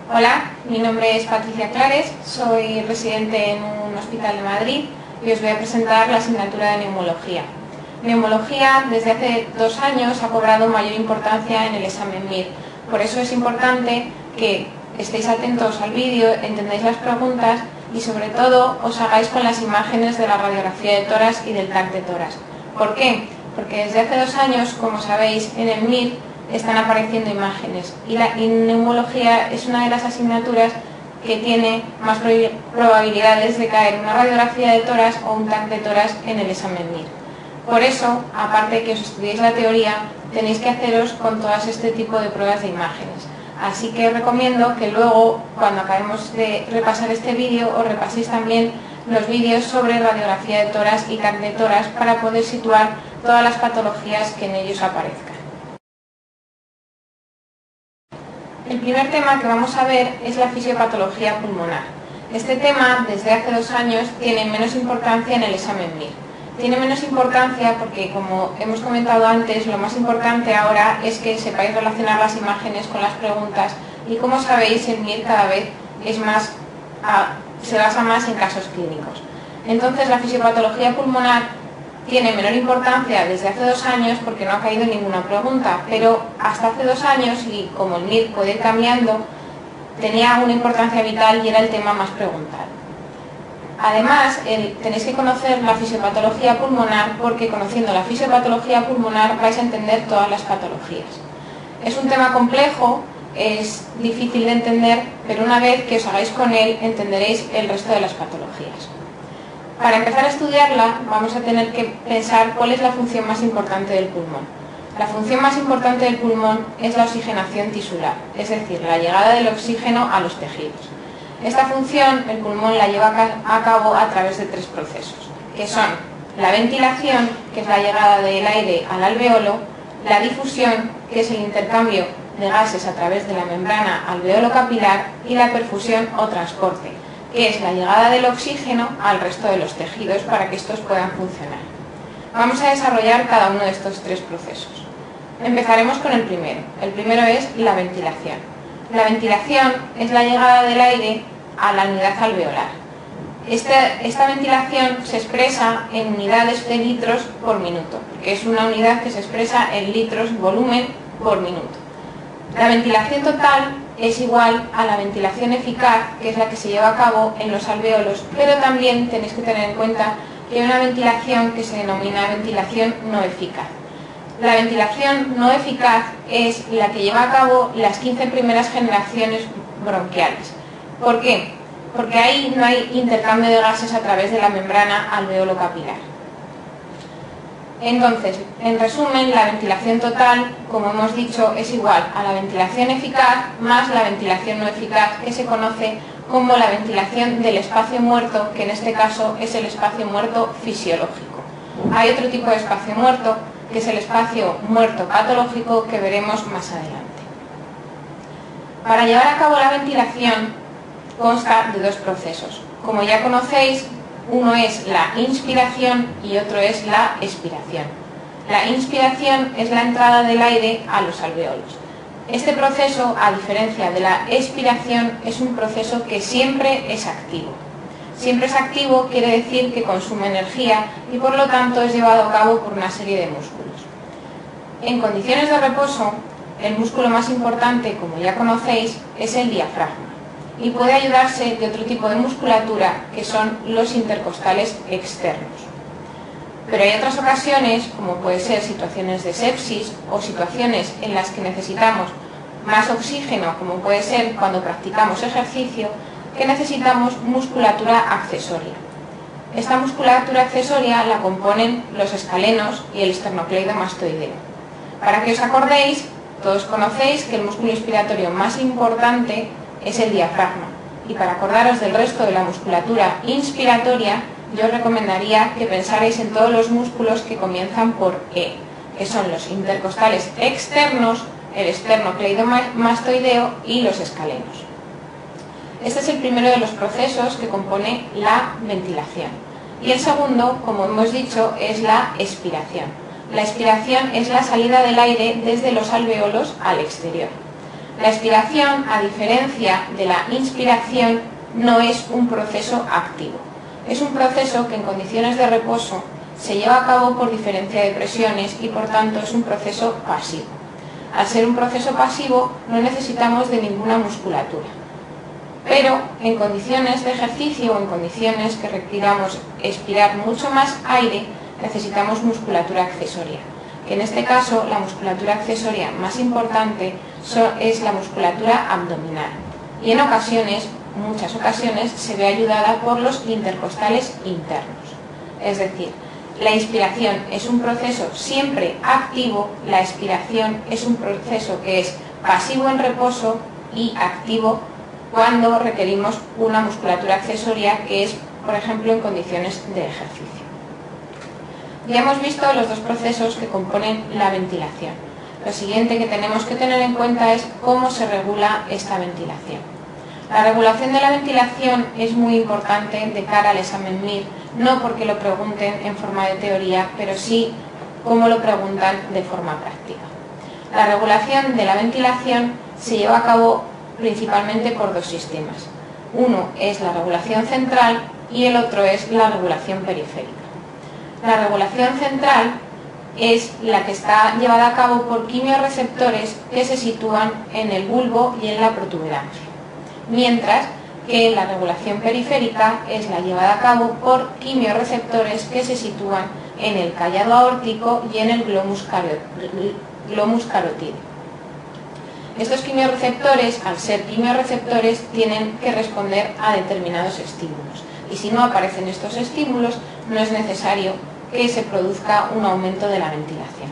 Hola, mi nombre es Patricia Clares, soy residente en un hospital de Madrid y os voy a presentar la asignatura de neumología. Neumología desde hace 2 años ha cobrado mayor importancia en el examen MIR, por eso es importante que estéis atentos al vídeo, entendáis las preguntas y sobre todo os hagáis con las imágenes de la radiografía de tórax y del TAC de tórax. ¿Por qué? Porque desde hace 2 años, como sabéis, en el MIR están apareciendo imágenes y la neumología es una de las asignaturas que tiene más probabilidades de caer una radiografía de tórax o un TAC de tórax en el examen MIR. Por eso, aparte de que os estudiéis la teoría, tenéis que haceros con todas este tipo de pruebas de imágenes. Así que os recomiendo que luego, cuando acabemos de repasar este vídeo, os repaséis también los vídeos sobre radiografía de tórax y TAC de tórax para poder situar todas las patologías que en ellos aparezcan. El primer tema que vamos a ver es la fisiopatología pulmonar. Este tema, desde hace 2 años, tiene menos importancia en el examen MIR. Tiene menos importancia porque, como hemos comentado antes, lo más importante ahora es que sepáis relacionar las imágenes con las preguntas y, como sabéis, el MIR cada vez se basa más en casos clínicos. Entonces, la fisiopatología pulmonar tiene menor importancia desde hace 2 años porque no ha caído ninguna pregunta, pero hasta hace 2 años, y como el MIR puede ir cambiando, tenía una importancia vital y era el tema más preguntado. Además, tenéis que conocer la fisiopatología pulmonar porque conociendo la fisiopatología pulmonar vais a entender todas las patologías. Es un tema complejo, es difícil de entender, pero una vez que os hagáis con él entenderéis el resto de las patologías. Para empezar a estudiarla vamos a tener que pensar cuál es la función más importante del pulmón. La función más importante del pulmón es la oxigenación tisular, es decir, la llegada del oxígeno a los tejidos. Esta función el pulmón la lleva a cabo a través de 3 procesos, que son la ventilación, que es la llegada del aire al alveolo, la difusión, que es el intercambio de gases a través de la membrana alveolo capilar, y la perfusión o transporte, que es la llegada del oxígeno al resto de los tejidos para que estos puedan funcionar. Vamos a desarrollar cada uno de estos 3 procesos. Empezaremos con el primero. El primero es la ventilación. La ventilación es la llegada del aire a la unidad alveolar. Esta ventilación se expresa en unidades de litros por minuto, que es una unidad que se expresa en litros volumen por minuto. La ventilación total es igual a la ventilación eficaz, que es la que se lleva a cabo en los alveolos, pero también tenéis que tener en cuenta que hay una ventilación que se denomina ventilación no eficaz. La ventilación no eficaz es la que lleva a cabo las 15 primeras generaciones bronquiales. ¿Por qué? Porque ahí no hay intercambio de gases a través de la membrana alveolo capilar. Entonces, en resumen, la ventilación total, como hemos dicho, es igual a la ventilación eficaz más la ventilación no eficaz, que se conoce como la ventilación del espacio muerto, que en este caso es el espacio muerto fisiológico. Hay otro tipo de espacio muerto, que es el espacio muerto patológico, que veremos más adelante. Para llevar a cabo la ventilación consta de 2 procesos. Como ya conocéis, uno es la inspiración y otro es la expiración. La inspiración es la entrada del aire a los alveolos. Este proceso, a diferencia de la expiración, es un proceso que siempre es activo. Siempre es activo quiere decir que consume energía y por lo tanto es llevado a cabo por una serie de músculos. En condiciones de reposo, el músculo más importante, como ya conocéis, es el diafragma y puede ayudarse de otro tipo de musculatura que son los intercostales externos. Pero hay otras ocasiones, como puede ser situaciones de sepsis o situaciones en las que necesitamos más oxígeno, como puede ser cuando practicamos ejercicio, que necesitamos musculatura accesoria. Esta musculatura accesoria la componen los escalenos y el esternocleidomastoideo. Para que os acordéis, todos conocéis que el músculo inspiratorio más importante es el diafragma, y para acordaros del resto de la musculatura inspiratoria, yo os recomendaría que pensarais en todos los músculos que comienzan por E, que son los intercostales externos, el esternocleidomastoideo y los escalenos. Este es el primero de los procesos que compone la ventilación. Y el segundo, como hemos dicho, es la expiración. La expiración es la salida del aire desde los alveolos al exterior. La expiración, a diferencia de la inspiración, no es un proceso activo. Es un proceso que en condiciones de reposo se lleva a cabo por diferencia de presiones y por tanto es un proceso pasivo. Al ser un proceso pasivo no necesitamos de ninguna musculatura. Pero en condiciones de ejercicio o en condiciones que requiramos expirar mucho más aire, necesitamos musculatura accesoria. Que en este caso la musculatura accesoria más importante es la musculatura abdominal. Y en ocasiones, muchas ocasiones, se ve ayudada por los intercostales internos. Es decir, la inspiración es un proceso siempre activo, la expiración es un proceso que es pasivo en reposo y activo cuando requerimos una musculatura accesoria, que es, por ejemplo, en condiciones de ejercicio. Ya hemos visto los dos procesos que componen la ventilación. Lo siguiente que tenemos que tener en cuenta es cómo se regula esta ventilación. La regulación de la ventilación es muy importante de cara al examen MIR, no porque lo pregunten en forma de teoría, pero sí como lo preguntan de forma práctica. La regulación de la ventilación se lleva a cabo principalmente por dos sistemas. Uno es la regulación central y el otro es la regulación periférica. La regulación central es la que está llevada a cabo por quimiorreceptores que se sitúan en el bulbo y en la protuberancia, mientras que la regulación periférica es la llevada a cabo por quimiorreceptores que se sitúan en el callado aórtico y en el glomus carotídeo. Estos quimiorreceptores, al ser quimiorreceptores, tienen que responder a determinados estímulos. Y si no aparecen estos estímulos, no es necesario que se produzca un aumento de la ventilación.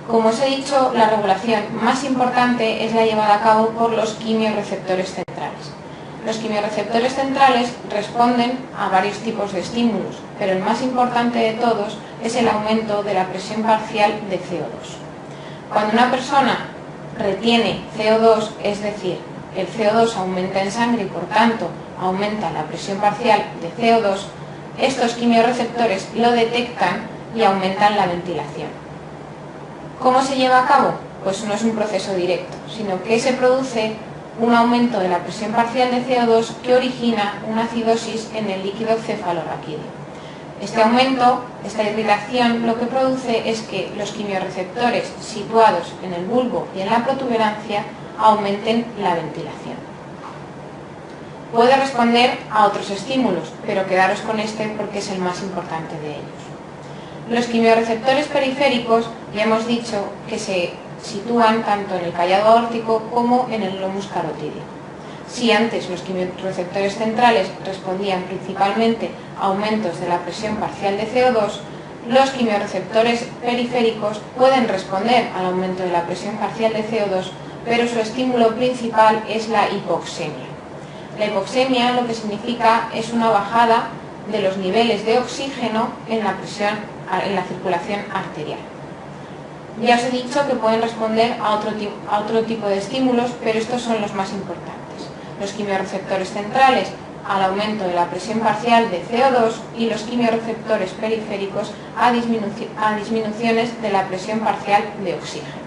Como os he dicho, la regulación más importante es la llevada a cabo por los quimiorreceptores centrales. Los quimiorreceptores centrales responden a varios tipos de estímulos, pero el más importante de todos es el aumento de la presión parcial de CO2. Cuando una persona retiene CO2, es decir, el CO2 aumenta en sangre y por tanto aumenta la presión parcial de CO2, estos quimiorreceptores lo detectan y aumentan la ventilación. ¿Cómo se lleva a cabo? Pues no es un proceso directo, sino que se produce un aumento de la presión parcial de CO2 que origina una acidosis en el líquido cefalorraquídeo. Este aumento, esta irritación, lo que produce es que los quimiorreceptores situados en el bulbo y en la protuberancia aumenten la ventilación. Puede responder a otros estímulos, pero quedaros con este porque es el más importante de ellos. Los quimiorreceptores periféricos ya hemos dicho que se sitúan tanto en el callado aórtico como en el glomus carotídeo. Si antes los quimiorreceptores centrales respondían principalmente a aumentos de la presión parcial de CO2, los quimiorreceptores periféricos pueden responder al aumento de la presión parcial de CO2, pero su estímulo principal es la hipoxemia. La hipoxemia lo que significa es una bajada de los niveles de oxígeno en la circulación arterial. Ya os he dicho que pueden responder a otro tipo de estímulos, pero estos son los más importantes. Los quimiorreceptores centrales al aumento de la presión parcial de CO2 y los quimiorreceptores periféricos a disminuciones de la presión parcial de oxígeno.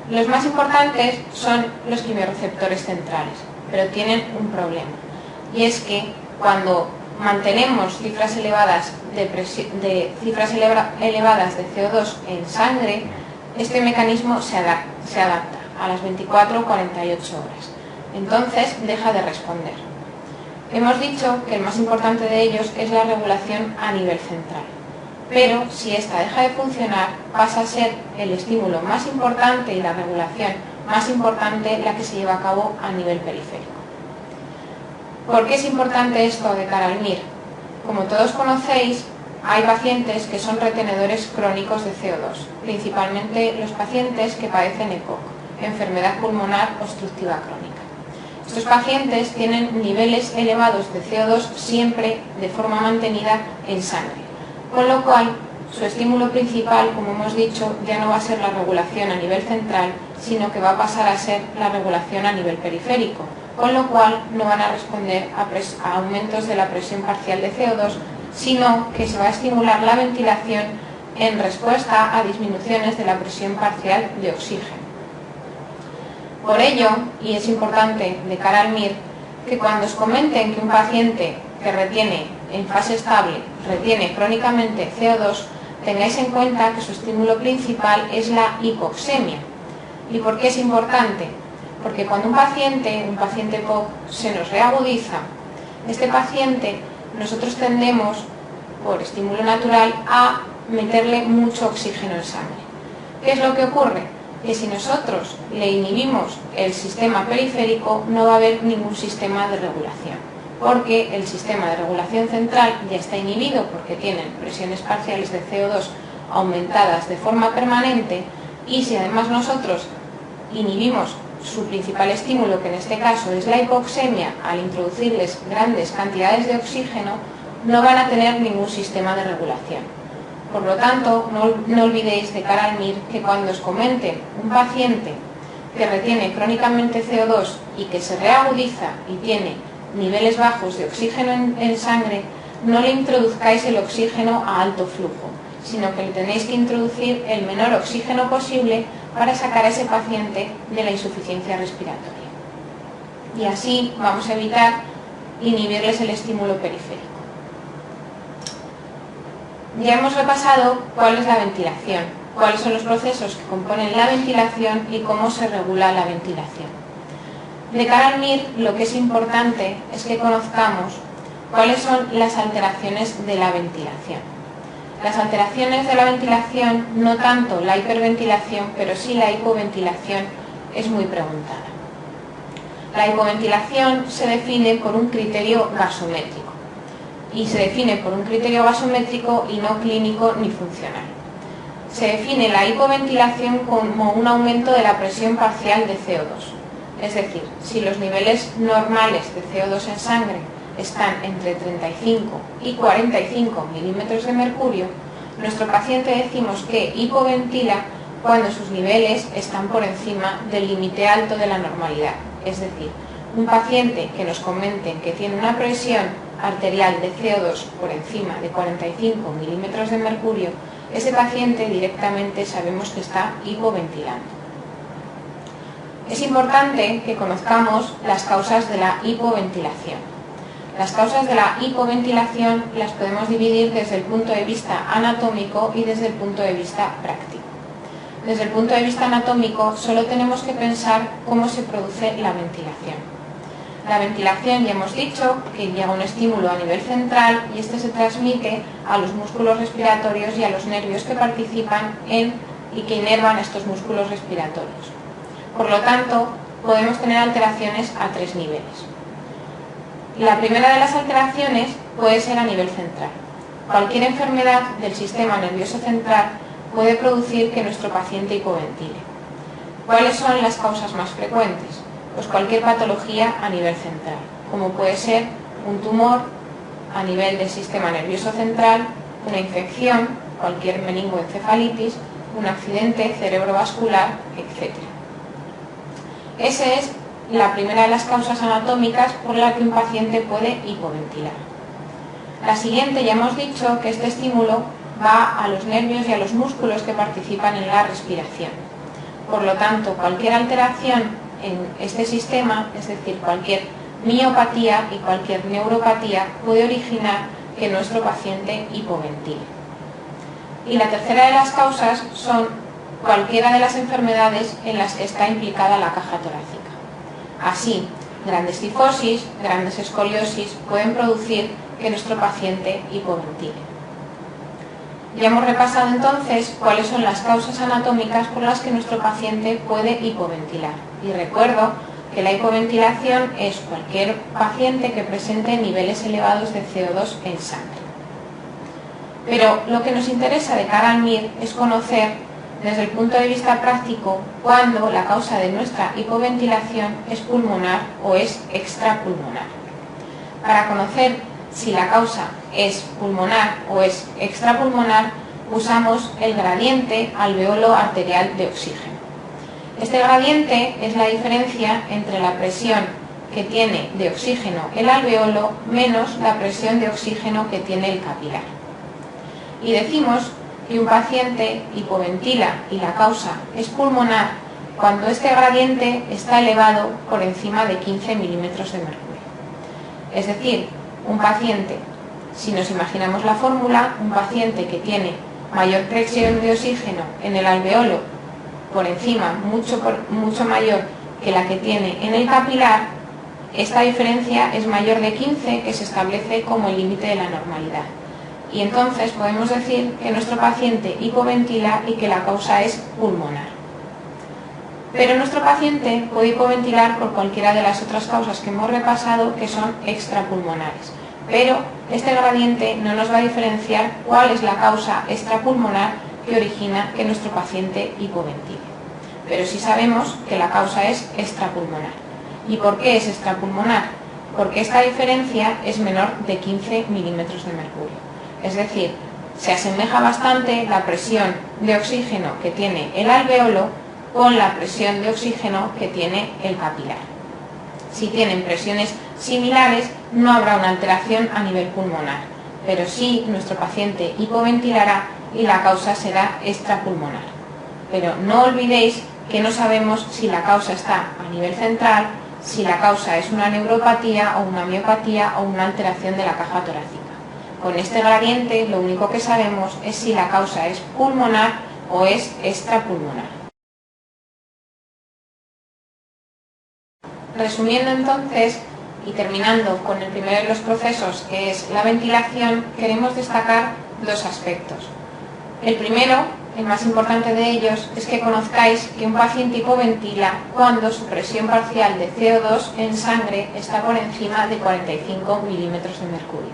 Los más importantes son los quimiorreceptores centrales, pero tienen un problema, y es que cuando mantenemos cifras elevadas de CO2 en sangre, este mecanismo se adapta a las 24 o 48 horas. Entonces deja de responder. Hemos dicho que el más importante de ellos es la regulación a nivel central, pero si esta deja de funcionar pasa a ser el estímulo más importante y la regulación más importante la que se lleva a cabo a nivel periférico. ¿Por qué es importante esto de cara al MIR? Como todos conocéis, hay pacientes que son retenedores crónicos de CO2, principalmente los pacientes que padecen EPOC, enfermedad pulmonar obstructiva crónica. Estos pacientes tienen niveles elevados de CO2 siempre de forma mantenida en sangre, con lo cual su estímulo principal, como hemos dicho, ya no va a ser la regulación a nivel central, sino que va a pasar a ser la regulación a nivel periférico, con lo cual no van a responder a aumentos de la presión parcial de CO2, sino que se va a estimular la ventilación en respuesta a disminuciones de la presión parcial de oxígeno. Por ello, y es importante de cara al MIR, que cuando os comenten que un paciente que retiene en fase estable, retiene crónicamente CO2, tengáis en cuenta que su estímulo principal es la hipoxemia. ¿Y por qué es importante? Porque cuando un paciente POC se nos reagudiza, este paciente nosotros tendemos, por estímulo natural, a meterle mucho oxígeno en sangre. ¿Qué es lo que ocurre? Que si nosotros le inhibimos el sistema periférico, no va a haber ningún sistema de regulación, porque el sistema de regulación central ya está inhibido porque tienen presiones parciales de CO2 aumentadas de forma permanente, y si además nosotros inhibimos su principal estímulo, que en este caso es la hipoxemia, al introducirles grandes cantidades de oxígeno, no van a tener ningún sistema de regulación. Por lo tanto, no olvidéis de cara al MIR que cuando os comenten un paciente que retiene crónicamente CO2 y que se reagudiza y tiene niveles bajos de oxígeno en sangre, no le introduzcáis el oxígeno a alto flujo, sino que le tenéis que introducir el menor oxígeno posible para sacar a ese paciente de la insuficiencia respiratoria. Y así vamos a evitar inhibirles el estímulo periférico. Ya hemos repasado cuál es la ventilación, cuáles son los procesos que componen la ventilación y cómo se regula la ventilación. De cara al MIR, lo que es importante es que conozcamos cuáles son las alteraciones de la ventilación. Las alteraciones de la ventilación, no tanto la hiperventilación, pero sí la hipoventilación, es muy preguntada. La hipoventilación se define por un criterio gasométrico, y se define por un criterio gasométrico y no clínico ni funcional. Se define la hipoventilación como un aumento de la presión parcial de CO2. Es decir, si los niveles normales de CO2 en sangre están entre 35 y 45 milímetros de mercurio, nuestro paciente decimos que hipoventila cuando sus niveles están por encima del límite alto de la normalidad. Es decir, un paciente que nos comenten que tiene una presión arterial de CO2 por encima de 45 milímetros de mercurio, ese paciente directamente sabemos que está hipoventilando. Es importante que conozcamos las causas de la hipoventilación. Las causas de la hipoventilación las podemos dividir desde el punto de vista anatómico y desde el punto de vista práctico. Desde el punto de vista anatómico, solo tenemos que pensar cómo se produce la ventilación. La ventilación, ya hemos dicho, que llega un estímulo a nivel central y este se transmite a los músculos respiratorios y a los nervios que participan en y que inervan estos músculos respiratorios. Por lo tanto, podemos tener alteraciones a tres niveles. La primera de las alteraciones puede ser a nivel central. Cualquier enfermedad del sistema nervioso central puede producir que nuestro paciente hipoventile. ¿Cuáles son las causas más frecuentes? Pues cualquier patología a nivel central, como puede ser un tumor a nivel del sistema nervioso central, una infección, cualquier meningoencefalitis, un accidente cerebrovascular, etc. Esa es la primera de las causas anatómicas por la que un paciente puede hipoventilar. La siguiente, ya hemos dicho que este estímulo va a los nervios y a los músculos que participan en la respiración. Por lo tanto, cualquier alteración en este sistema, es decir, cualquier miopatía y cualquier neuropatía, puede originar que nuestro paciente hipoventile. Y la tercera de las causas son cualquiera de las enfermedades en las que está implicada la caja torácica. Así, grandes cifosis, grandes escoliosis pueden producir que nuestro paciente hipoventile. Ya hemos repasado entonces cuáles son las causas anatómicas por las que nuestro paciente puede hipoventilar. Y recuerdo que la hipoventilación es cualquier paciente que presente niveles elevados de CO2 en sangre. Pero lo que nos interesa de cara al MIR es conocer desde el punto de vista práctico cuándo la causa de nuestra hipoventilación es pulmonar o es extrapulmonar. Para conocer si la causa es pulmonar o es extrapulmonar, usamos el gradiente alveolo arterial de oxígeno. Este gradiente es la diferencia entre la presión que tiene de oxígeno el alveolo menos la presión de oxígeno que tiene el capilar. Y decimos que un paciente hipoventila y la causa es pulmonar cuando este gradiente está elevado por encima de 15 milímetros de mercurio. Es decir, un paciente, si nos imaginamos la fórmula, un paciente que tiene mayor presión de oxígeno en el alveolo por encima, mucho mayor que la que tiene en el capilar, esta diferencia es mayor de 15, que se establece como el límite de la normalidad. Y entonces podemos decir que nuestro paciente hipoventila y que la causa es pulmonar. Pero nuestro paciente puede hipoventilar por cualquiera de las otras causas que hemos repasado, que son extrapulmonares. Pero este gradiente no nos va a diferenciar cuál es la causa extrapulmonar que origina que nuestro paciente hipoventile. Pero sí sabemos que la causa es extrapulmonar. ¿Y por qué es extrapulmonar? Porque esta diferencia es menor de 15 milímetros de mercurio. Es decir, se asemeja bastante la presión de oxígeno que tiene el alveolo con la presión de oxígeno que tiene el capilar. Si tienen presiones similares, no habrá una alteración a nivel pulmonar, pero sí nuestro paciente hipoventilará y la causa será extrapulmonar. Pero no olvidéis que no sabemos si la causa está a nivel central, si la causa es una neuropatía o una miopatía o una alteración de la caja torácica. Con este gradiente lo único que sabemos es si la causa es pulmonar o es extrapulmonar. Resumiendo entonces y terminando con el primero de los procesos, que es la ventilación, queremos destacar dos aspectos. El primero, el más importante de ellos, es que conozcáis que un paciente hipoventila cuando su presión parcial de CO2 en sangre está por encima de 45 milímetros de mercurio.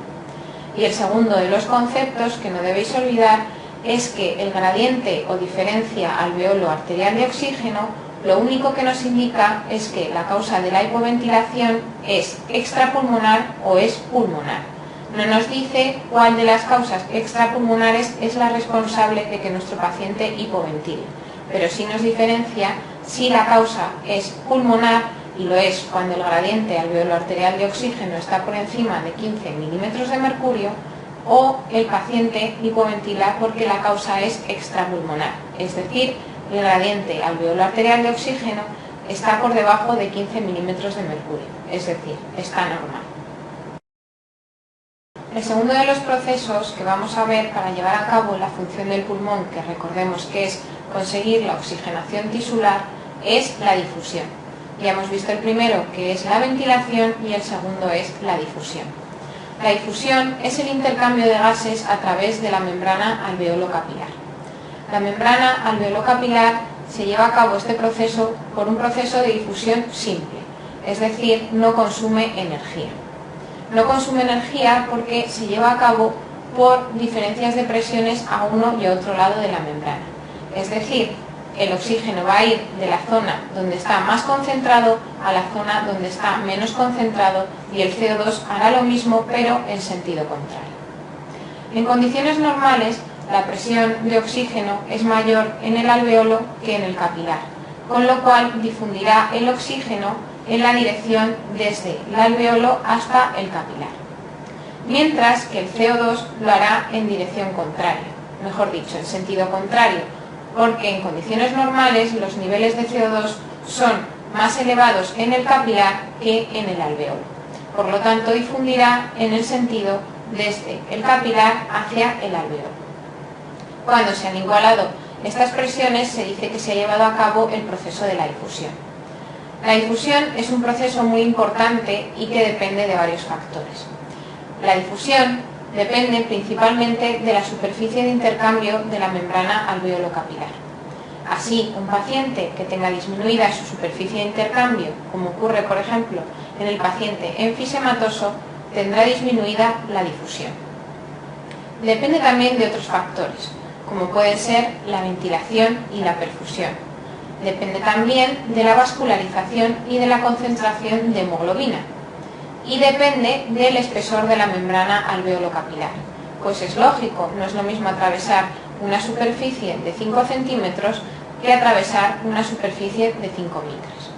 Y el segundo de los conceptos que no debéis olvidar es que el gradiente o diferencia alveolo arterial de oxígeno lo único que nos indica es que la causa de la hipoventilación es extrapulmonar o es pulmonar. No nos dice cuál de las causas extrapulmonares es la responsable de que nuestro paciente hipoventile, pero sí nos diferencia si la causa es pulmonar, y lo es cuando el gradiente alveolo arterial de oxígeno está por encima de 15 milímetros de mercurio, o el paciente hipoventila porque la causa es extrapulmonar, es decir, el gradiente alveolo arterial de oxígeno está por debajo de 15 milímetros de mercurio, es decir, está normal. El segundo de los procesos que vamos a ver para llevar a cabo la función del pulmón, que recordemos que es conseguir la oxigenación tisular, es la difusión. Ya hemos visto el primero, que es la ventilación, y el segundo es la difusión. La difusión es el intercambio de gases a través de la membrana alveolo-capilar. La membrana alveolo-capilar se lleva a cabo este proceso por un proceso de difusión simple, es decir, no consume energía. No consume energía porque se lleva a cabo por diferencias de presiones a uno y a otro lado de la membrana. Es decir, el oxígeno va a ir de la zona donde está más concentrado a la zona donde está menos concentrado, y el CO2 hará lo mismo pero en sentido contrario. En condiciones normales, la presión de oxígeno es mayor en el alveolo que en el capilar, con lo cual difundirá el oxígeno en la dirección desde el alveolo hasta el capilar, mientras que el CO2 lo hará en dirección contraria, mejor dicho, en sentido contrario, porque en condiciones normales los niveles de CO2 son más elevados en el capilar que en el alveolo. Por lo tanto, difundirá en el sentido desde el capilar hacia el alveolo. Cuando se han igualado estas presiones, se dice que se ha llevado a cabo el proceso de la difusión. La difusión es un proceso muy importante y que depende de varios factores. La difusión depende principalmente de la superficie de intercambio de la membrana alveolo-capilar. Así, un paciente que tenga disminuida su superficie de intercambio, como ocurre por ejemplo en el paciente enfisematoso, tendrá disminuida la difusión. Depende también de otros factores, como pueden ser la ventilación y la perfusión. Depende también de la vascularización y de la concentración de hemoglobina. Y depende del espesor de la membrana alveolo-capilar. Pues es lógico, no es lo mismo atravesar una superficie de 5 centímetros que atravesar una superficie de 5 micras.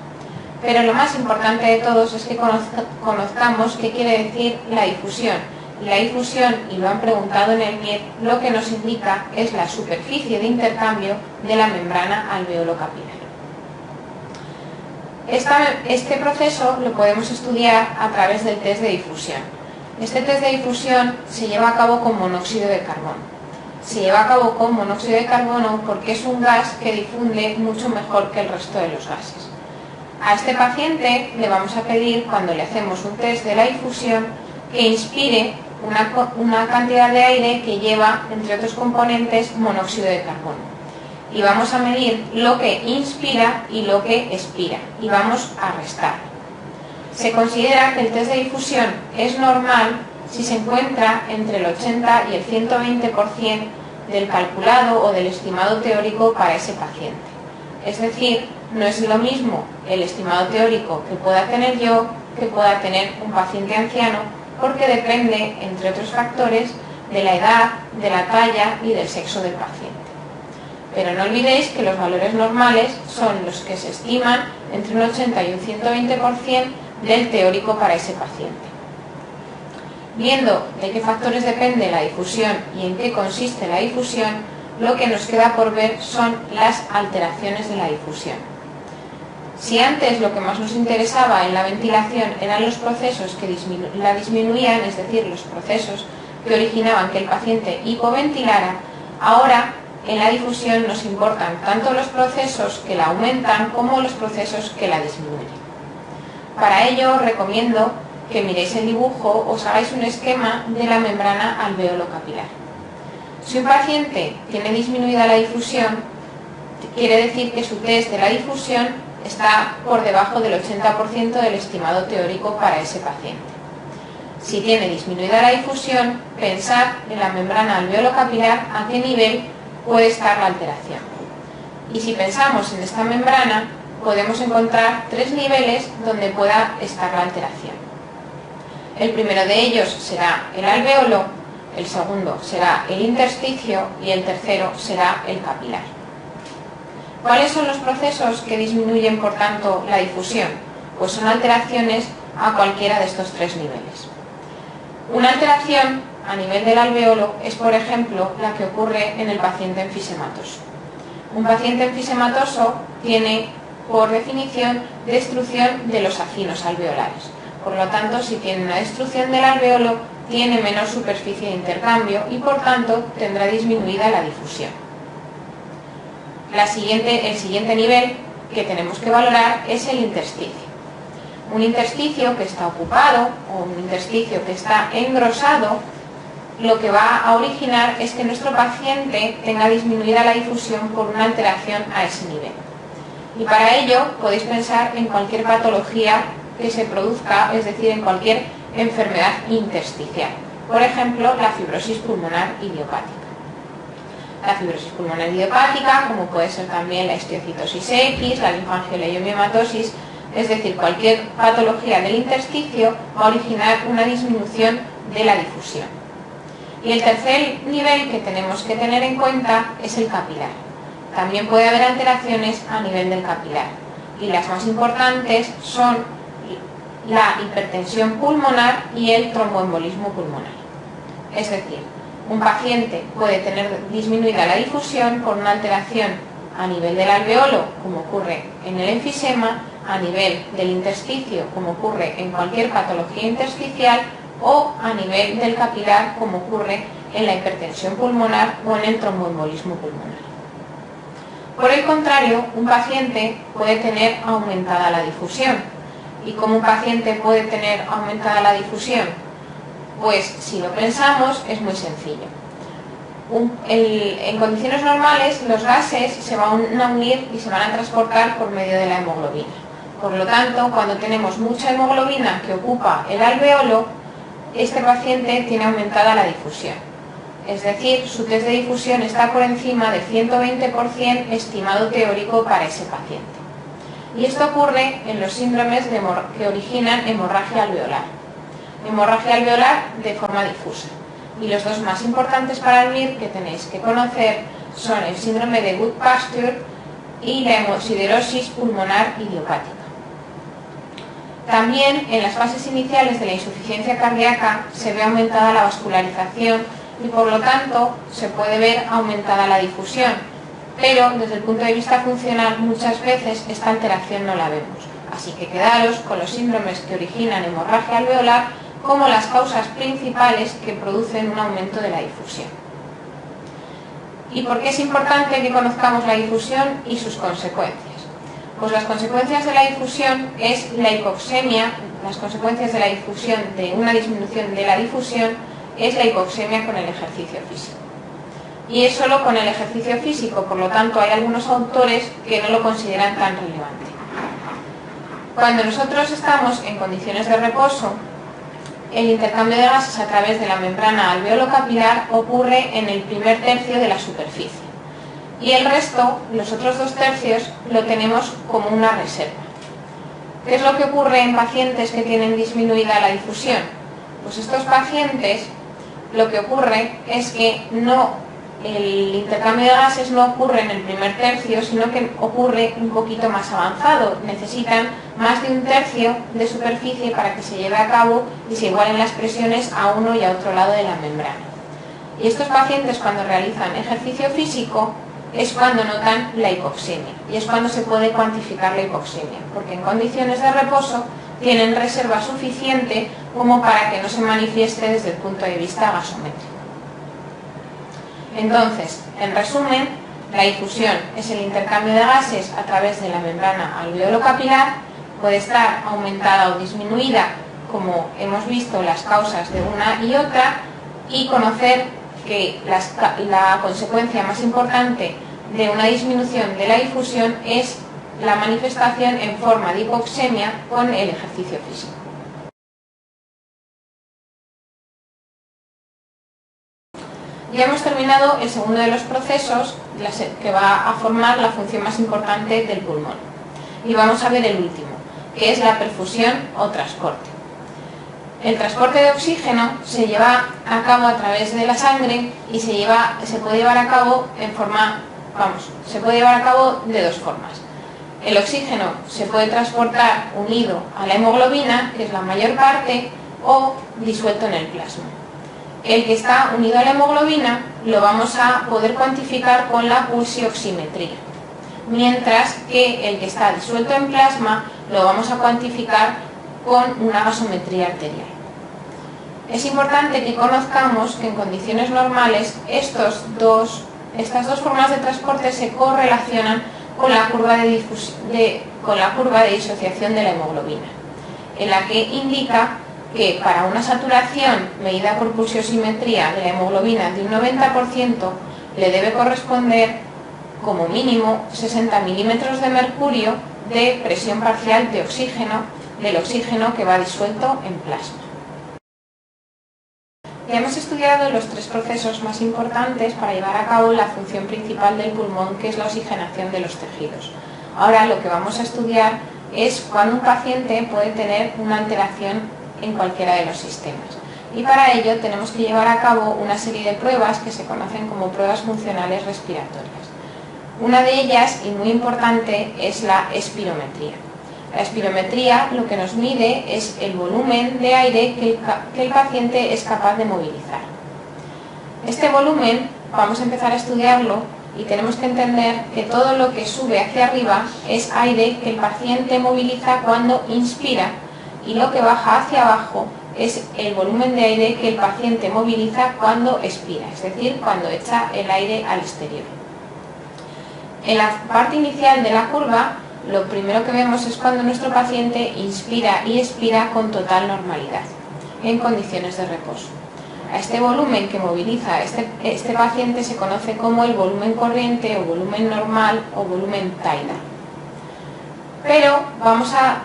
Pero lo más importante de todos es que conozcamos qué quiere decir la difusión. Y la difusión, y lo han preguntado en el MIR, lo que nos indica es la superficie de intercambio de la membrana alveolo-capilar. Este proceso lo podemos estudiar a través del test de difusión. Este test de difusión se lleva a cabo con monóxido de carbono. Se lleva a cabo con monóxido de carbono porque es un gas que difunde mucho mejor que el resto de los gases. A este paciente le vamos a pedir, cuando le hacemos un test de la difusión, que inspire una cantidad de aire que lleva, entre otros componentes, monóxido de carbono. Y vamos a medir lo que inspira y lo que expira, y vamos a restar. Se considera que el test de difusión es normal si se encuentra entre el 80 y el 120% del calculado o del estimado teórico para ese paciente. Es decir, no es lo mismo el estimado teórico que pueda tener yo que pueda tener un paciente anciano, porque depende, entre otros factores, de la edad, de la talla y del sexo del paciente. Pero no olvidéis que los valores normales son los que se estiman entre un 80 y un 120% del teórico para ese paciente. Viendo de qué factores depende la difusión y en qué consiste la difusión, lo que nos queda por ver son las alteraciones de la difusión. Si antes lo que más nos interesaba en la ventilación eran los procesos que la disminuían, es decir, los procesos que originaban que el paciente hipoventilara, ahora en la difusión nos importan tanto los procesos que la aumentan como los procesos que la disminuyen. Para ello os recomiendo que miréis el dibujo, os hagáis un esquema de la membrana alveolo capilar. Si un paciente tiene disminuida la difusión, quiere decir que su test de la difusión está por debajo del 80% del estimado teórico para ese paciente. Si tiene disminuida la difusión, pensad en la membrana alveolo capilar a qué nivel puede estar la alteración. Y si pensamos en esta membrana, podemos encontrar tres niveles donde pueda estar la alteración. El primero de ellos será el alveolo, el segundo será el intersticio y el tercero será el capilar. ¿Cuáles son los procesos que disminuyen, por tanto, la difusión? Pues son alteraciones a cualquiera de estos tres niveles. Una alteración a nivel del alveolo es, por ejemplo, la que ocurre en el paciente enfisematoso. Un paciente enfisematoso tiene, por definición, destrucción de los acinos alveolares. Por lo tanto, si tiene una destrucción del alveolo, tiene menor superficie de intercambio y, por tanto, tendrá disminuida la difusión. El siguiente nivel que tenemos que valorar es el intersticio. Un intersticio que está ocupado o un intersticio que está engrosado, lo que va a originar es que nuestro paciente tenga disminuida la difusión por una alteración a ese nivel. Y para ello podéis pensar en cualquier patología que se produzca, es decir, en cualquier enfermedad intersticial. Por ejemplo, la fibrosis pulmonar idiopática. La fibrosis pulmonar idiopática, como puede ser también la histiocytosis X, la linfangioleumiomatosis, es decir, cualquier patología del intersticio va a originar una disminución de la difusión. Y el tercer nivel que tenemos que tener en cuenta es el capilar. También puede haber alteraciones a nivel del capilar. Y las más importantes son la hipertensión pulmonar y el tromboembolismo pulmonar. Es decir, un paciente puede tener disminuida la difusión por una alteración a nivel del alveolo, como ocurre en el enfisema, a nivel del intersticio, como ocurre en cualquier patología intersticial, o a nivel del capilar, como ocurre en la hipertensión pulmonar o en el tromboembolismo pulmonar. Por el contrario, un paciente puede tener aumentada la difusión. ¿Y cómo un paciente puede tener aumentada la difusión? Pues si lo pensamos es muy sencillo. En condiciones normales los gases se van a unir y se van a transportar por medio de la hemoglobina. Por lo tanto, cuando tenemos mucha hemoglobina que ocupa el alveolo, este paciente tiene aumentada la difusión. Es decir, su test de difusión está por encima del 120% estimado teórico para ese paciente. Y esto ocurre en los síndromes que originan hemorragia alveolar. Hemorragia alveolar de forma difusa. Y los dos más importantes para el MIR que tenéis que conocer son el síndrome de Wood-Pasteur y la hemosiderosis pulmonar idiopática. También en las fases iniciales de la insuficiencia cardíaca se ve aumentada la vascularización y por lo tanto se puede ver aumentada la difusión, pero desde el punto de vista funcional muchas veces esta alteración no la vemos. Así que quedaros con los síndromes que originan hemorragia alveolar como las causas principales que producen un aumento de la difusión. ¿Y por qué es importante que conozcamos la difusión y sus consecuencias? Pues las consecuencias de la difusión es la hipoxemia, las consecuencias de la difusión, de una disminución de la difusión, es la hipoxemia con el ejercicio físico. Y es solo con el ejercicio físico, por lo tanto hay algunos autores que no lo consideran tan relevante. Cuando nosotros estamos en condiciones de reposo, el intercambio de gases a través de la membrana alveolo-capilar ocurre en el primer tercio de la superficie. Y el resto, los otros 2 tercios, lo tenemos como una reserva. ¿Qué es lo que ocurre en pacientes que tienen disminuida la difusión? Pues estos pacientes, lo que ocurre es que el intercambio de gases no ocurre en el primer tercio, sino que ocurre un poquito más avanzado. Necesitan más de 1/3 de superficie para que se lleve a cabo y se igualen las presiones a uno y a otro lado de la membrana. Y estos pacientes, cuando realizan ejercicio físico, es cuando notan la hipoxemia, y es cuando se puede cuantificar la hipoxemia, porque en condiciones de reposo tienen reserva suficiente como para que no se manifieste desde el punto de vista gasométrico. Entonces, en resumen, la difusión es el intercambio de gases a través de la membrana alveolo-capilar, puede estar aumentada o disminuida, como hemos visto las causas de una y otra, y conocer que la consecuencia más importante de una disminución de la difusión es la manifestación en forma de hipoxemia con el ejercicio físico. Ya hemos terminado el segundo de los procesos que va a formar la función más importante del pulmón. Y vamos a ver el último, que es la perfusión o transporte. El transporte de oxígeno se lleva a cabo a través de la sangre y se puede llevar a cabo de 2 formas. El oxígeno se puede transportar unido a la hemoglobina, que es la mayor parte, o disuelto en el plasma. El que está unido a la hemoglobina lo vamos a poder cuantificar con la pulsioximetría, mientras que el que está disuelto en plasma lo vamos a cuantificar con una gasometría arterial. Es importante que conozcamos que en condiciones normales estas dos formas de transporte se correlacionan con la curva de disociación de la hemoglobina, en la que indica que para una saturación medida por pulsioximetría de la hemoglobina de un 90% le debe corresponder como mínimo 60 milímetros de mercurio de presión parcial de oxígeno, del oxígeno que va disuelto en plasma. Ya hemos estudiado los 3 procesos más importantes para llevar a cabo la función principal del pulmón, que es la oxigenación de los tejidos. Ahora lo que vamos a estudiar es cuando un paciente puede tener una alteración en cualquiera de los sistemas. Y para ello tenemos que llevar a cabo una serie de pruebas que se conocen como pruebas funcionales respiratorias. Una de ellas, y muy importante, es la espirometría. La espirometría lo que nos mide es el volumen de aire que el paciente es capaz de movilizar. Este volumen vamos a empezar a estudiarlo y tenemos que entender que todo lo que sube hacia arriba es aire que el paciente moviliza cuando inspira, y lo que baja hacia abajo es el volumen de aire que el paciente moviliza cuando expira, es decir, cuando echa el aire al exterior. En la parte inicial de la curva, lo primero que vemos es cuando nuestro paciente inspira y expira con total normalidad, en condiciones de reposo. A este volumen que moviliza este paciente se conoce como el volumen corriente o volumen normal o volumen tidal. Pero vamos a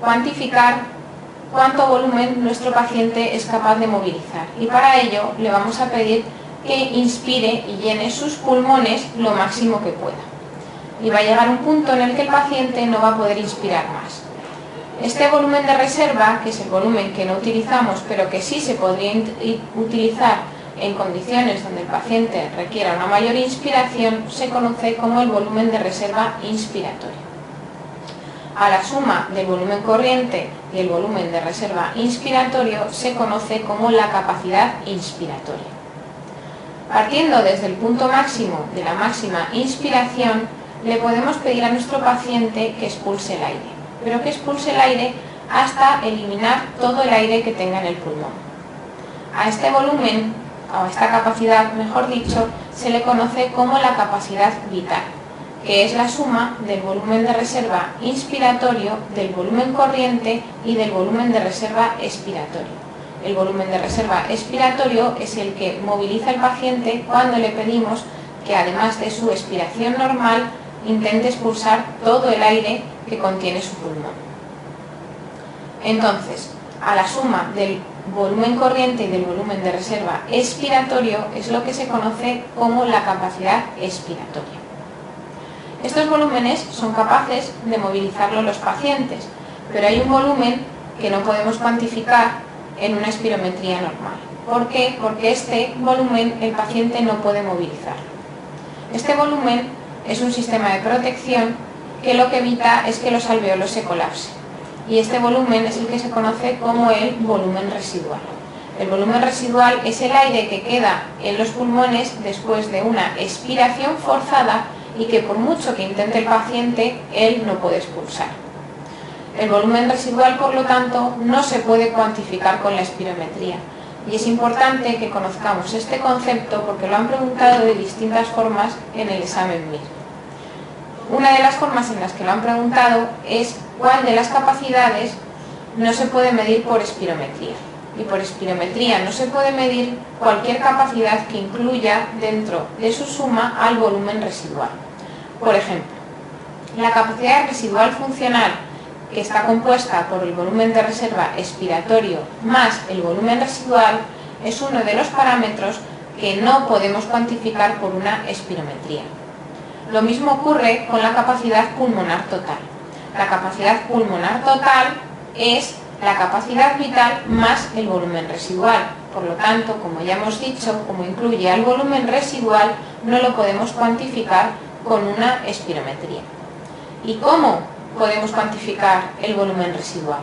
cuantificar cuánto volumen nuestro paciente es capaz de movilizar, y para ello le vamos a pedir que inspire y llene sus pulmones lo máximo que pueda. Y va a llegar un punto en el que el paciente no va a poder inspirar más. Este volumen de reserva, que es el volumen que no utilizamos pero que sí se podría utilizar en condiciones donde el paciente requiera una mayor inspiración, se conoce como el volumen de reserva inspiratorio. A la suma del volumen corriente y el volumen de reserva inspiratorio se conoce como la capacidad inspiratoria. Partiendo desde el punto máximo de la máxima inspiración, le podemos pedir a nuestro paciente que expulse el aire. pero que expulse el aire hasta eliminar todo el aire que tenga en el pulmón. A este volumen, o a esta capacidad, mejor dicho, se le conoce como la capacidad vital, que es la suma del volumen de reserva inspiratorio, del volumen corriente y del volumen de reserva expiratorio. El volumen de reserva expiratorio es el que moviliza al paciente cuando le pedimos que, además de su expiración normal, intente expulsar todo el aire que contiene su pulmón. Entonces, a la suma del volumen corriente y del volumen de reserva expiratorio es lo que se conoce como la capacidad expiratoria. Estos volúmenes son capaces de movilizarlo los pacientes, pero hay un volumen que no podemos cuantificar en una espirometría normal. ¿Por qué? Porque este volumen el paciente no puede movilizarlo. Este volumen es un sistema de protección que lo que evita es que los alvéolos se colapsen. Y este volumen es el que se conoce como el volumen residual. El volumen residual es el aire que queda en los pulmones después de una expiración forzada y que por mucho que intente el paciente, él no puede expulsar. El volumen residual, por lo tanto, no se puede cuantificar con la espirometría. Y es importante que conozcamos este concepto porque lo han preguntado de distintas formas en el examen MIR. Una de las formas en las que lo han preguntado es cuál de las capacidades no se puede medir por espirometría. Y por espirometría no se puede medir cualquier capacidad que incluya dentro de su suma al volumen residual. Por ejemplo, la capacidad residual funcional, que está compuesta por el volumen de reserva expiratorio más el volumen residual, es uno de los parámetros que no podemos cuantificar por una espirometría. Lo mismo ocurre con la capacidad pulmonar total. La capacidad pulmonar total es la capacidad vital más el volumen residual. Por lo tanto, como ya hemos dicho, como incluye al volumen residual, no lo podemos cuantificar con una espirometría. ¿Y cómo podemos cuantificar el volumen residual?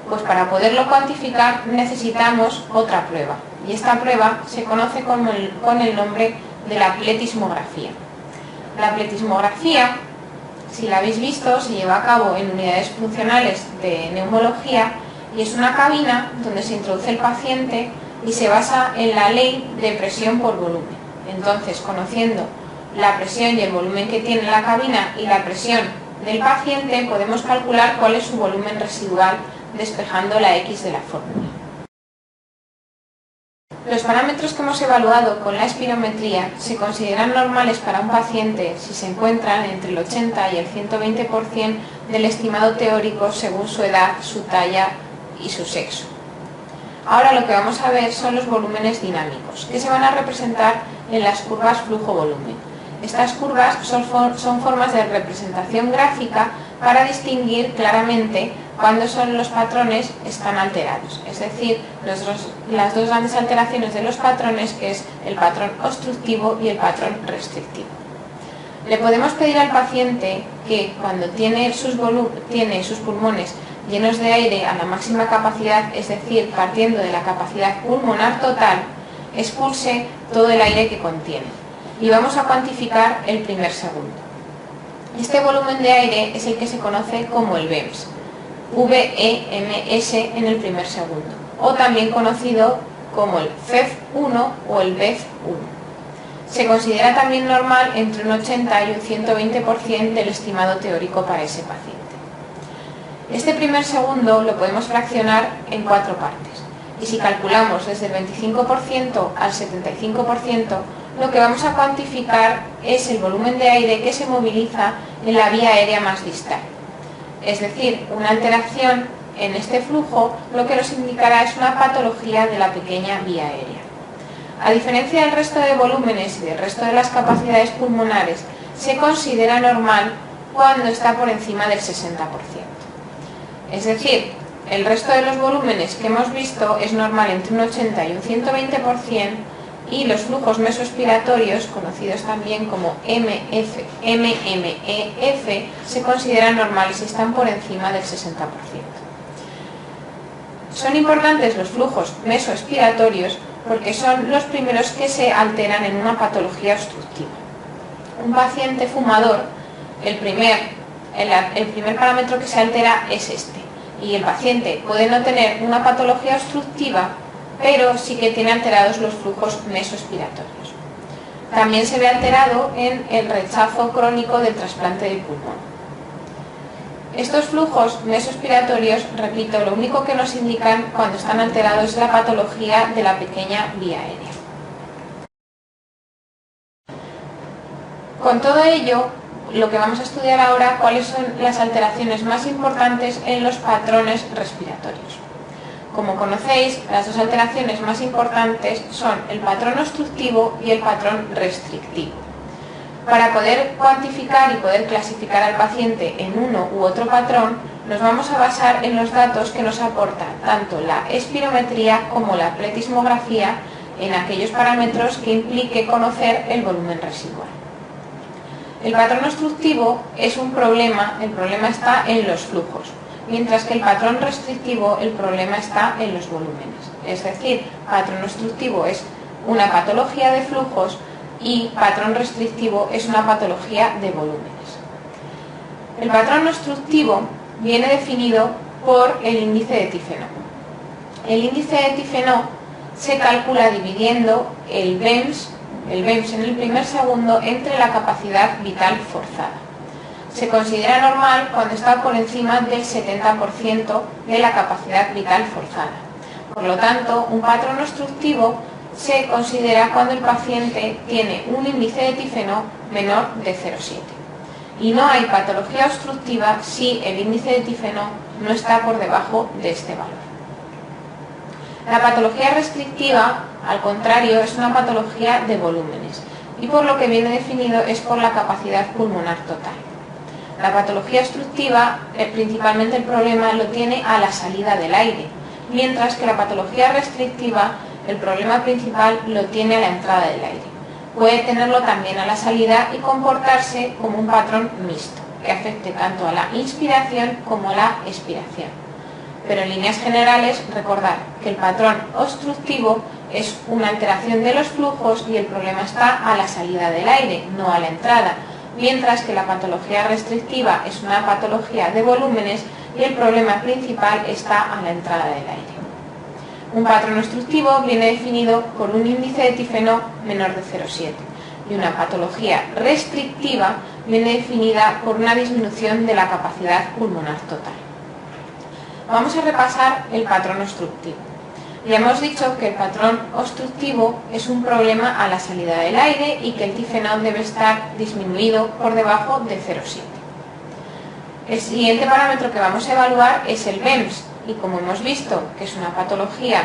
Pues para poderlo cuantificar necesitamos otra prueba. Y esta prueba se conoce con el nombre de la pletismografía. La pletismografía, si la habéis visto, se lleva a cabo en unidades funcionales de neumología y es una cabina donde se introduce el paciente y se basa en la ley de presión por volumen. Entonces, conociendo la presión y el volumen que tiene la cabina y la presión del paciente, podemos calcular cuál es su volumen residual despejando la X de la fórmula. Los parámetros que hemos evaluado con la espirometría se consideran normales para un paciente si se encuentran entre el 80 y el 120% del estimado teórico según su edad, su talla y su sexo. Ahora lo que vamos a ver son los volúmenes dinámicos, que se van a representar en las curvas flujo-volumen. Estas curvas son formas de representación gráfica para distinguir claramente cuándo los patrones están alterados, es decir, las dos grandes alteraciones de los patrones, que es el patrón obstructivo y el patrón restrictivo. Le podemos pedir al paciente que cuando tiene sus pulmones llenos de aire a la máxima capacidad, es decir, partiendo de la capacidad pulmonar total, expulse todo el aire que contiene. Y vamos a cuantificar el primer segundo. Este volumen de aire es el que se conoce como el VEMS, VEMS en el primer segundo, o también conocido como el FEF1 o el BEF1. Se considera también normal entre un 80 y un 120% del estimado teórico para ese paciente. Este primer segundo lo podemos fraccionar en 4 partes, y si calculamos desde el 25% al 75%, lo que vamos a cuantificar es el volumen de aire que se moviliza en la vía aérea más distal. Es decir, una alteración en este flujo lo que nos indicará es una patología de la pequeña vía aérea. A diferencia del resto de volúmenes y del resto de las capacidades pulmonares, se considera normal cuando está por encima del 60%. Es decir, el resto de los volúmenes que hemos visto es normal entre un 80 y un 120%, y los flujos mesoexpiratorios, conocidos también como MMEF, se consideran normales y están por encima del 60%. Son importantes los flujos mesoexpiratorios porque son los primeros que se alteran en una patología obstructiva. Un paciente fumador, el primer el primer parámetro que se altera es este. Y el paciente puede no tener una patología obstructiva, pero sí que tiene alterados los flujos mesoaspiratorios. También se ve alterado en el rechazo crónico del trasplante de pulmón. Estos flujos mesoaspiratorios, repito, lo único que nos indican cuando están alterados es la patología de la pequeña vía aérea. Con todo ello, lo que vamos a estudiar ahora, cuáles son las alteraciones más importantes en los patrones respiratorios. Como conocéis, las dos alteraciones más importantes son el patrón obstructivo y el patrón restrictivo. Para poder cuantificar y poder clasificar al paciente en uno u otro patrón, nos vamos a basar en los datos que nos aporta tanto la espirometría como la pletismografía en aquellos parámetros que implique conocer el volumen residual. El patrón obstructivo es un problema, el problema está en los flujos, mientras que el patrón restrictivo, el problema está en los volúmenes. Es decir, patrón obstructivo es una patología de flujos y patrón restrictivo es una patología de volúmenes. El patrón obstructivo viene definido por el índice de Tifenot. El índice de Tifenot se calcula dividiendo el BEMS en el primer segundo entre la capacidad vital forzada. Se considera normal cuando está por encima del 70% de la capacidad vital forzada. Por lo tanto, un patrón obstructivo se considera cuando el paciente tiene un índice de Tifenot menor de 0,7. Y no hay patología obstructiva si el índice de Tifenot no está por debajo de este valor. La patología restrictiva, al contrario, es una patología de volúmenes y por lo que viene definido es por la capacidad pulmonar total. La patología obstructiva, principalmente el problema lo tiene a la salida del aire, mientras que la patología restrictiva, el problema principal lo tiene a la entrada del aire. Puede tenerlo también a la salida y comportarse como un patrón mixto, que afecte tanto a la inspiración como a la expiración. Pero en líneas generales, recordar que el patrón obstructivo es una alteración de los flujos y el problema está a la salida del aire, no a la entrada, mientras que la patología restrictiva es una patología de volúmenes y el problema principal está a la entrada del aire. Un patrón obstructivo viene definido por un índice de Tifenot menor de 0,7 y una patología restrictiva viene definida por una disminución de la capacidad pulmonar total. Vamos a repasar el patrón obstructivo. Ya hemos dicho que el patrón obstructivo es un problema a la salida del aire y que el Tifenot debe estar disminuido por debajo de 0,7. El siguiente parámetro que vamos a evaluar es el BEMS y como hemos visto que es una patología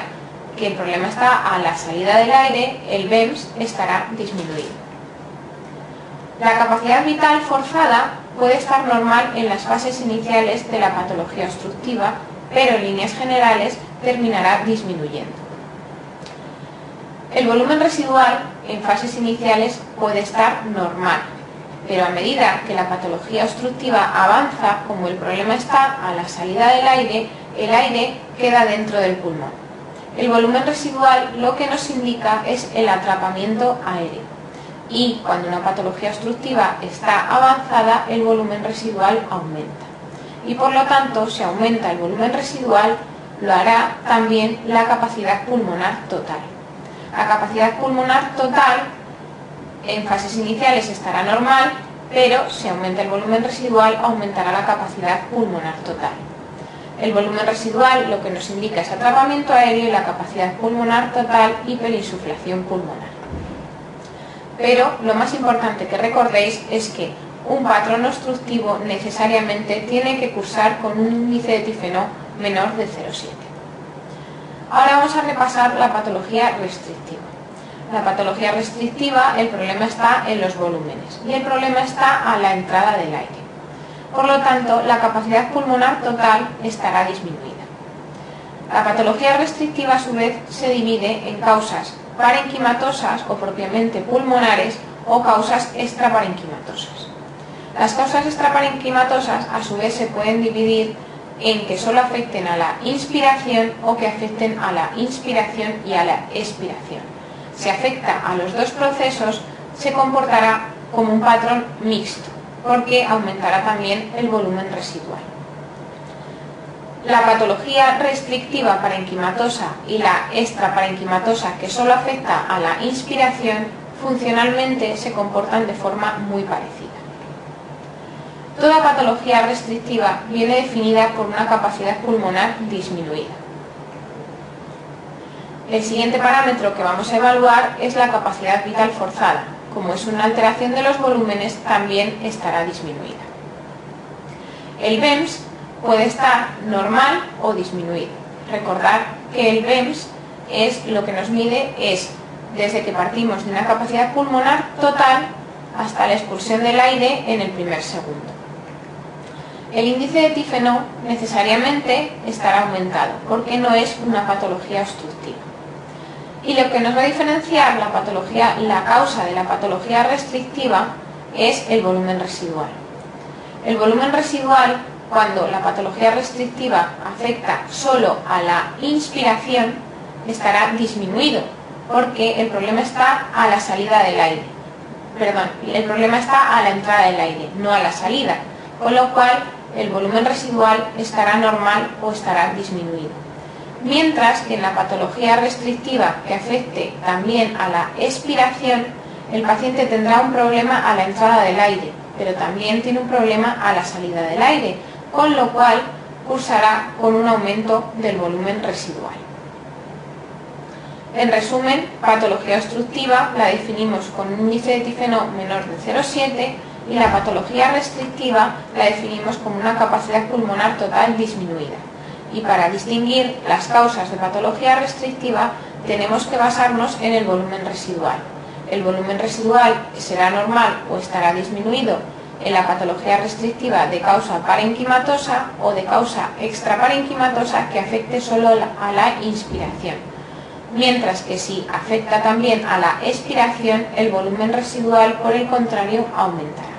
que el problema está a la salida del aire, el BEMS estará disminuido. La capacidad vital forzada puede estar normal en las fases iniciales de la patología obstructiva, pero en líneas generales terminará disminuyendo. El volumen residual en fases iniciales puede estar normal, pero a medida que la patología obstructiva avanza, como el problema está a la salida del aire, el aire queda dentro del pulmón. El volumen residual lo que nos indica es el atrapamiento aéreo. Y cuando una patología obstructiva está avanzada, el volumen residual aumenta. Y por lo tanto, si aumenta el volumen residual, lo hará también la capacidad pulmonar total. La capacidad pulmonar total en fases iniciales estará normal, pero si aumenta el volumen residual, aumentará la capacidad pulmonar total. El volumen residual lo que nos indica es atrapamiento aéreo y la capacidad pulmonar total, hiperinsuflación pulmonar. Pero lo más importante que recordéis es que un patrón obstructivo necesariamente tiene que cursar con un índice de Tifenot menor de 0,7. Ahora vamos a repasar la patología restrictiva. La patología restrictiva, el problema está en los volúmenes y el problema está a la entrada del aire. Por lo tanto, la capacidad pulmonar total estará disminuida. La patología restrictiva, a su vez, se divide en causas parenquimatosas o propiamente pulmonares o causas extraparenquimatosas. Las causas extraparenquimatosas, a su vez, se pueden dividir en que solo afecten a la inspiración o que afecten a la inspiración y a la expiración. Si afecta a los dos procesos, se comportará como un patrón mixto. porque aumentará también el volumen residual. La patología restrictiva parenquimatosa y la extraparenquimatosa, que solo afecta a la inspiración, funcionalmente se comportan de forma muy parecida. Toda patología restrictiva viene definida por una capacidad pulmonar disminuida. El siguiente parámetro que vamos a evaluar es la capacidad vital forzada. Como es una alteración de los volúmenes, también estará disminuida. El BEMS puede estar normal o disminuido. Recordad que el BEMS es lo que nos mide desde que partimos de una capacidad pulmonar total hasta la expulsión del aire en el primer segundo. El índice de Tifenot necesariamente estará aumentado porque no es una patología obstructiva. Y lo que nos va a diferenciar la causa de la patología restrictiva es el volumen residual. El volumen residual, cuando la patología restrictiva afecta solo a la inspiración, estará disminuido, porque el problema está a la salida del aire. Perdón, el problema está a la entrada del aire, no a la salida, con lo cual el volumen residual estará normal o estará disminuido. Mientras que en la patología restrictiva que afecte también a la expiración, el paciente tendrá un problema a la entrada del aire, pero también tiene un problema a la salida del aire, con lo cual cursará con un aumento del volumen residual. En resumen, patología obstructiva la definimos con un índice de Tifenot menor de 0,7 y la patología restrictiva la definimos como una capacidad pulmonar total disminuida. Y para distinguir las causas de patología restrictiva tenemos que basarnos en el volumen residual. El volumen residual será normal o estará disminuido en la patología restrictiva de causa parenquimatosa o de causa extraparenquimatosa que afecte solo a la inspiración. Mientras que si afecta también a la expiración, el volumen residual, por el contrario, aumentará.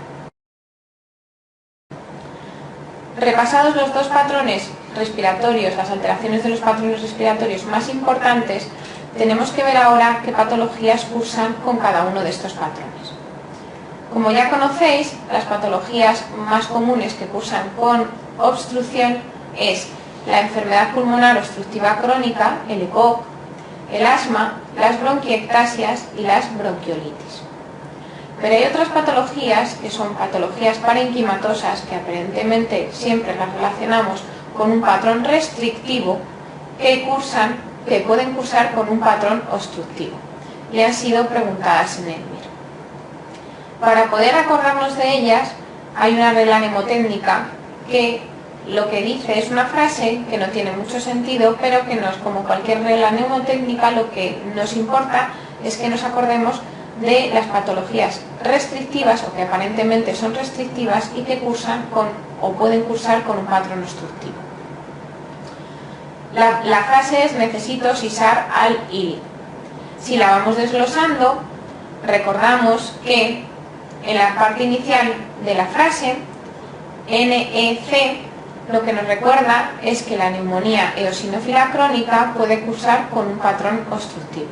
Repasados los dos patrones respiratorios, las alteraciones de los patrones respiratorios más importantes, tenemos que ver ahora qué patologías cursan con cada uno de estos patrones. Como ya conocéis, las patologías más comunes que cursan con obstrucción es la enfermedad pulmonar obstructiva crónica, el EPOC, el asma, las bronquiectasias y las bronquiolitis. Pero hay otras patologías que son patologías parenquimatosas que aparentemente siempre las relacionamos con un patrón restrictivo que pueden cursar con un patrón obstructivo y han sido preguntadas en el MIR. Para poder acordarnos de ellas hay una regla mnemotécnica que lo que dice es una frase que no tiene mucho sentido, pero que nos, como cualquier regla mnemotécnica, lo que nos importa es que nos acordemos de las patologías restrictivas o que aparentemente son restrictivas y que cursan con o pueden cursar con un patrón obstructivo. La frase es: necesito sisar al ILI. Si la vamos desglosando, recordamos que en la parte inicial de la frase, NEC, lo que nos recuerda es que la neumonía eosinófila crónica puede cursar con un patrón obstructivo.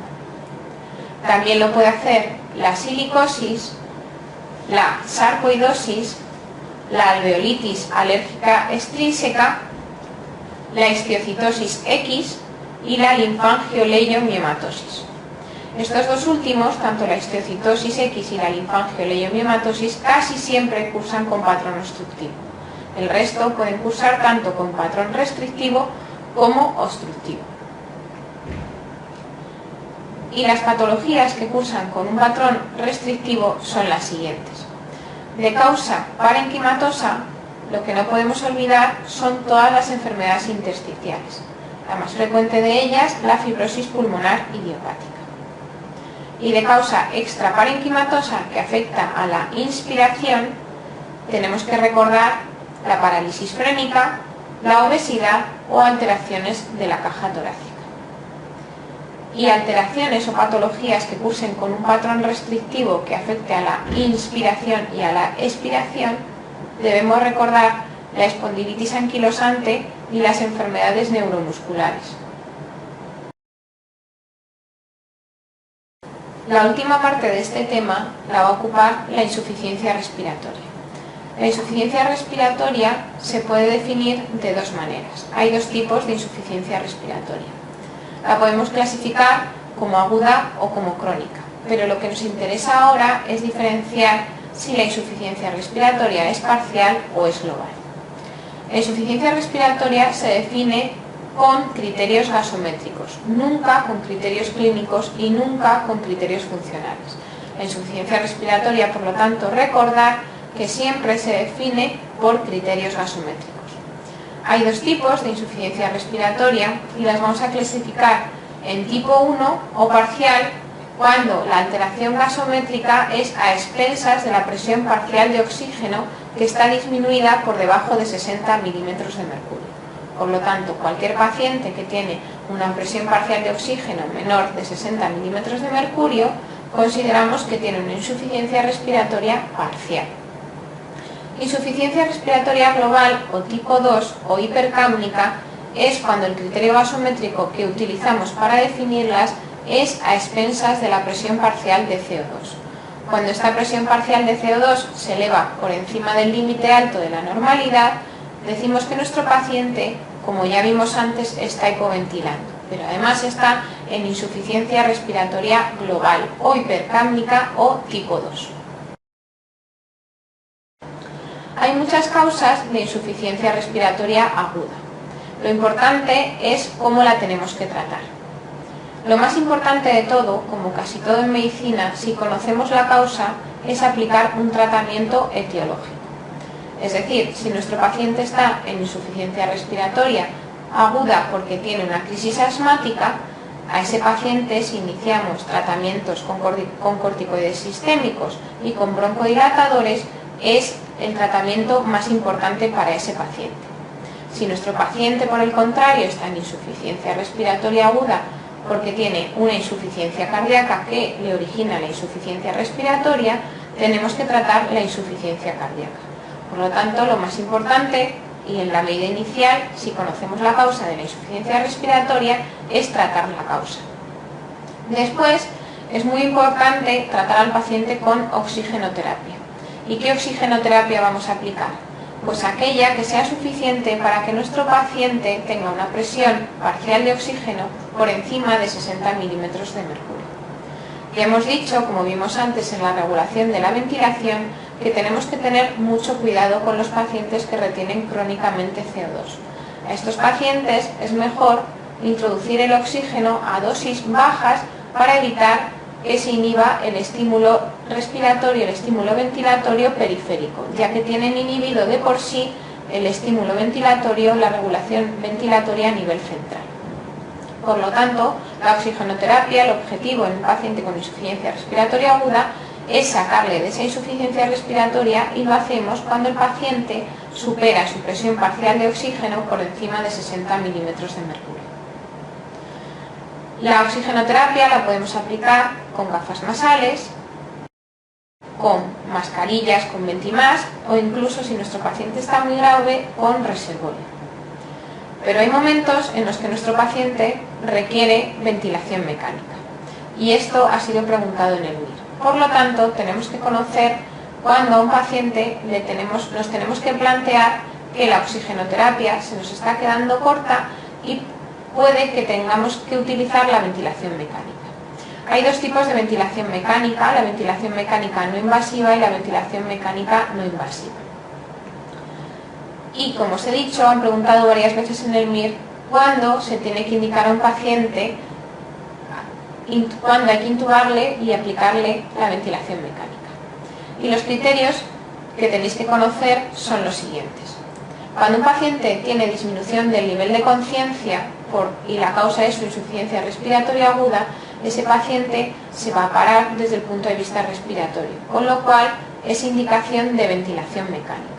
También lo puede hacer la silicosis, la sarcoidosis, la alveolitis alérgica extrínseca, la histiocytosis X y la linfangioleiomyomatosis. Estos dos últimos, tanto la histiocytosis X y la linfangioleiomyomatosis, casi siempre cursan con patrón obstructivo. El resto pueden cursar tanto con patrón restrictivo como obstructivo. Y las patologías que cursan con un patrón restrictivo son las siguientes. De causa parenquimatosa, lo que no podemos olvidar son todas las enfermedades intersticiales. La más frecuente de ellas, la fibrosis pulmonar idiopática. Y de causa extraparenquimatosa, que afecta a la inspiración, tenemos que recordar la parálisis frénica, la obesidad o alteraciones de la caja torácica. Y alteraciones o patologías que cursen con un patrón restrictivo que afecte a la inspiración y a la expiración, debemos recordar la espondilitis anquilosante y las enfermedades neuromusculares. La última parte de este tema la va a ocupar la insuficiencia respiratoria. La insuficiencia respiratoria se puede definir de dos maneras. Hay dos tipos de insuficiencia respiratoria. La podemos clasificar como aguda o como crónica, pero lo que nos interesa ahora es diferenciar si la insuficiencia respiratoria es parcial o es global. La insuficiencia respiratoria se define con criterios gasométricos, nunca con criterios clínicos y nunca con criterios funcionales. La insuficiencia respiratoria, por lo tanto, recordar que siempre se define por criterios gasométricos. Hay dos tipos de insuficiencia respiratoria y las vamos a clasificar en tipo 1 o parcial, cuando la alteración gasométrica es a expensas de la presión parcial de oxígeno que está disminuida por debajo de 60 milímetros de mercurio. Por lo tanto, cualquier paciente que tiene una presión parcial de oxígeno menor de 60 milímetros de mercurio, consideramos que tiene una insuficiencia respiratoria parcial. Insuficiencia respiratoria global o tipo 2 o hipercápnica es cuando el criterio gasométrico que utilizamos para definirlas es a expensas de la presión parcial de CO2. Cuando esta presión parcial de CO2 se eleva por encima del límite alto de la normalidad, decimos que nuestro paciente, como ya vimos antes, está hipoventilando, pero además está en insuficiencia respiratoria global o hipercápnica o tipo 2. Hay muchas causas de insuficiencia respiratoria aguda. Lo importante es cómo la tenemos que tratar. Lo más importante de todo, como casi todo en medicina, si conocemos la causa, es aplicar un tratamiento etiológico. Es decir, si nuestro paciente está en insuficiencia respiratoria aguda porque tiene una crisis asmática, a ese paciente, si iniciamos tratamientos con corticoides sistémicos y con broncodilatadores, es el tratamiento más importante para ese paciente. Si nuestro paciente, por el contrario, está en insuficiencia respiratoria aguda porque tiene una insuficiencia cardíaca que le origina la insuficiencia respiratoria, tenemos que tratar la insuficiencia cardíaca. Por lo tanto, lo más importante, y en la medida inicial, si conocemos la causa de la insuficiencia respiratoria, es tratar la causa. Después, es muy importante tratar al paciente con oxigenoterapia. ¿Y qué oxigenoterapia vamos a aplicar? Pues aquella que sea suficiente para que nuestro paciente tenga una presión parcial de oxígeno por encima de 60 milímetros de mercurio. Ya hemos dicho, como vimos antes en la regulación de la ventilación, que tenemos que tener mucho cuidado con los pacientes que retienen crónicamente CO2. A estos pacientes es mejor introducir el oxígeno a dosis bajas para evitar que se inhiba el estímulo respiratorio y el estímulo ventilatorio periférico, ya que tienen inhibido de por sí el estímulo ventilatorio, la regulación ventilatoria a nivel central. Por lo tanto, la oxigenoterapia, el objetivo en un paciente con insuficiencia respiratoria aguda es sacarle de esa insuficiencia respiratoria, y lo hacemos cuando el paciente supera su presión parcial de oxígeno por encima de 60 milímetros de mercurio. La oxigenoterapia la podemos aplicar con gafas nasales, con mascarillas, con Ventimask o incluso, si nuestro paciente está muy grave, con reservorio. Pero hay momentos en los que nuestro paciente requiere ventilación mecánica, y esto ha sido preguntado en el MIR. Por lo tanto, tenemos que conocer cuando a un paciente nos tenemos que plantear que la oxigenoterapia se nos está quedando corta y puede que tengamos que utilizar la ventilación mecánica. Hay dos tipos de ventilación mecánica: la ventilación mecánica no invasiva y la ventilación mecánica no invasiva. Y como os he dicho, han preguntado varias veces en el MIR cuándo se tiene que indicar a un paciente, cuándo hay que intubarle y aplicarle la ventilación mecánica. Y los criterios que tenéis que conocer son los siguientes. Cuando un paciente tiene disminución del nivel de conciencia y la causa es su insuficiencia respiratoria aguda, ese paciente se va a parar desde el punto de vista respiratorio, con lo cual es indicación de ventilación mecánica.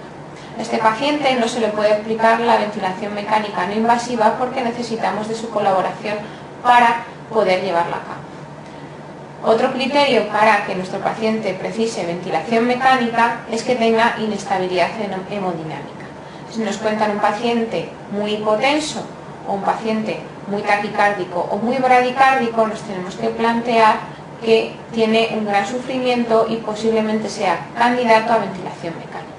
A este paciente no se le puede aplicar la ventilación mecánica no invasiva porque necesitamos de su colaboración para poder llevarla a cabo. Otro criterio para que nuestro paciente precise ventilación mecánica es que tenga inestabilidad hemodinámica. Si nos cuentan un paciente muy hipotenso o un paciente muy taquicárdico o muy bradicárdico, nos tenemos que plantear que tiene un gran sufrimiento y posiblemente sea candidato a ventilación mecánica.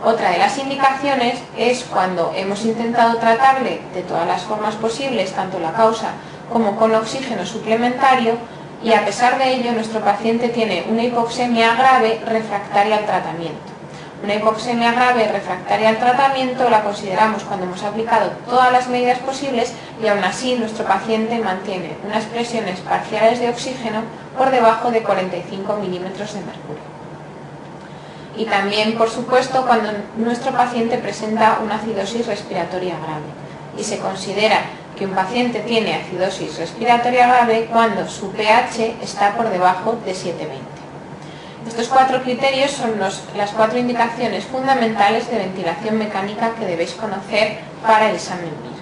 Otra de las indicaciones es cuando hemos intentado tratarle de todas las formas posibles, tanto la causa como con oxígeno suplementario, y a pesar de ello nuestro paciente tiene una hipoxemia grave refractaria al tratamiento. Una hipoxemia grave refractaria al tratamiento la consideramos cuando hemos aplicado todas las medidas posibles y aún así nuestro paciente mantiene unas presiones parciales de oxígeno por debajo de 45 milímetros de mercurio. Y también, por supuesto, cuando nuestro paciente presenta una acidosis respiratoria grave. Y se considera que un paciente tiene acidosis respiratoria grave cuando su pH está por debajo de 7,20. Estos 4 criterios son las 4 indicaciones fundamentales de ventilación mecánica que debéis conocer para el examen MIR.